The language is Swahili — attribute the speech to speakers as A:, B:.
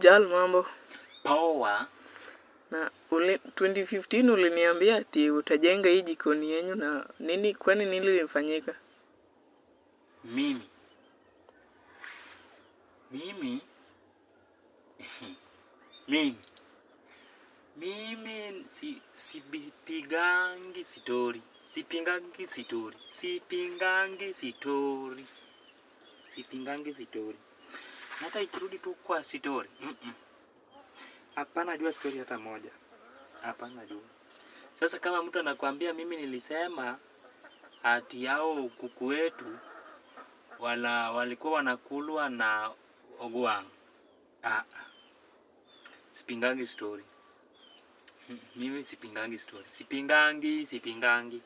A: Jal, mambo
B: poa.
A: Na 2015 uliniambia ati utajenga hii jikoni yenyu na nini, kwani nini lilifanyika?
B: Mimi sipigangi sitori. Hata ikirudi tu kwa story. Hapana jua story hata moja. Hapana jua. Sasa kama mtu anakuambia mimi nilisema ati yao kuku wetu walikuwa wanakulwa na ogwang. Sipingangi story. Mimi sipingangi story. Sipingangi.